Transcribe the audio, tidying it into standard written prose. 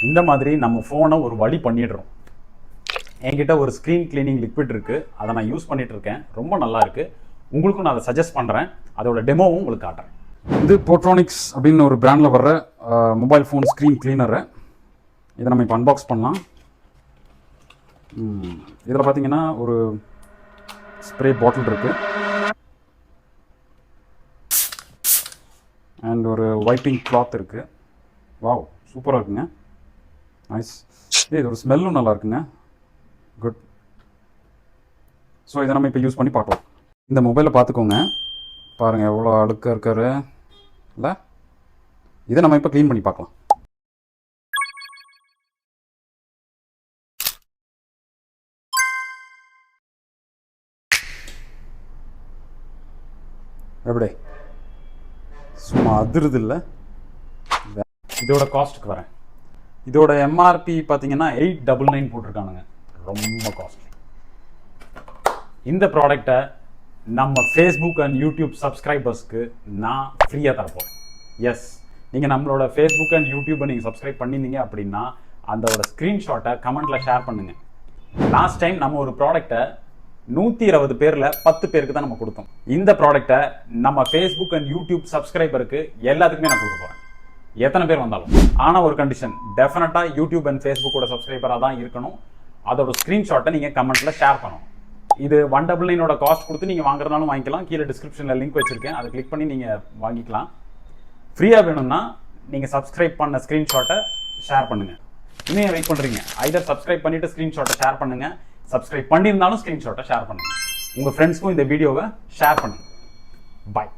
இந்த மாதிரி நம்ம ஃபோனை ஒரு வழி பண்ணிடுறோம். என்கிட்ட ஒரு ஸ்க்ரீன் கிளீனிங் லிக்விட் இருக்குது, அதை நான் யூஸ் பண்ணிட்டு இருக்கேன். ரொம்ப நல்லா இருக்குது. உங்களுக்கும் நான் அதை சஜஸ்ட் பண்ணுறேன். அதோட டெமோவும் உங்களுக்கு காட்டுறேன். இது போட்ரானிக்ஸ் அப்படின்னு ஒரு பிராண்டில் வர்ற மொபைல் ஃபோன் ஸ்க்ரீன் கிளீனரு. இதை நம்ம இப்போ அன்பாக்ஸ் பண்ணலாம். இதில் பார்த்தீங்கன்னா ஒரு ஸ்ப்ரே பாட்டில் இருக்குது அண்ட் ஒரு வைப்பிங் கிளாத் இருக்குது. வாவ், சூப்பராக இருக்குங்க. நைஸ். இது ஒரு ஸ்மெல்லும் நல்லா இருக்குங்க. குட். ஸோ இதை நம்ம இப்போ யூஸ் பண்ணி பார்க்கலாம். இந்த மொபைலை பார்த்துக்கோங்க, பாருங்கள் எவ்வளோ அழுக்காக இருக்காரு இல்லை. இதை நம்ம இப்போ க்ளீன் பண்ணி பார்க்கலாம். எப்படி சும்மா அதிருது இல்லை. இதோட காஸ்ட்டுக்கு வரேன். இதோட எம்ஆர்பி பார்த்தீங்கன்னா 899 போட்டிருக்கானுங்க. ரொம்ப காஸ்ட்லி. இந்த ப்ராடக்டை நம்ம ஃபேஸ்புக் அண்ட் யூடியூப் சப்ஸ்கிரைபர்ஸ்க்கு நான் ஃப்ரீயாக தரப்போகிறேன். எஸ், நீங்கள் நம்மளோட ஃபேஸ்புக் அண்ட் யூடியூப்பை நீங்கள் சப்ஸ்கிரைப் பண்ணியிருந்தீங்க அப்படின்னா அதோட ஸ்க்ரீன்ஷாட்டை கமெண்ட்டில் ஷேர் பண்ணுங்கள். லாஸ்ட் டைம் நம்ம ஒரு ப்ராடக்டை 120 பேரில் 10 பேருக்கு தான் நம்ம கொடுத்தோம். இந்த ப்ராடக்டை நம்ம ஃபேஸ்புக் அண்ட் யூடியூப் சப்ஸ்கிரைபருக்கு எல்லாத்துக்குமே நான் கொடுக்க போகிறேன், எத்தனை பேர் வந்தாலும். ஆனால் ஒரு கண்டிஷன், டெஃபினட்டாக யூடியூப் அண்ட் ஃபேஸ்புக்கோட சப்ஸ்கிரைபராக தான் இருக்கணும். அதோட ஸ்க்ரீன்ஷாட்டை நீங்கள் கமெண்ட்டில் ஷேர் பண்ணணும். இது 199 காஸ்ட் கொடுத்து நீங்கள் வாங்குறதுனாலும் வாங்கிக்கலாம். கீழே டிஸ்கிரிப்ஷனில் லிங்க் வச்சுருக்கேன், அதை கிளிக் பண்ணி நீங்கள் வாங்கிக்கலாம். ஃப்ரீயாக வேணும்னா நீங்கள் சப்ஸ்கிரைப் பண்ண ஸ்க்ரீன்ஷாட்டை ஷேர் பண்ணுங்கள். இன்னும் வெயிட் பண்ணுறீங்க? ஐதர் சப்ஸ்கிரைப் பண்ணிவிட்டு ஸ்க்ரீன்ஷாட்டை ஷேர் பண்ணுங்கள், சப்ஸ்கிரைப் பண்ணியிருந்தாலும் ஸ்க்ரீன்ஷாட்டை ஷேர் பண்ணுங்கள். உங்கள் ஃப்ரெண்ட்ஸ்க்கும் இந்த வீடியோவை ஷேர் பண்ணுங்கள். பாய்.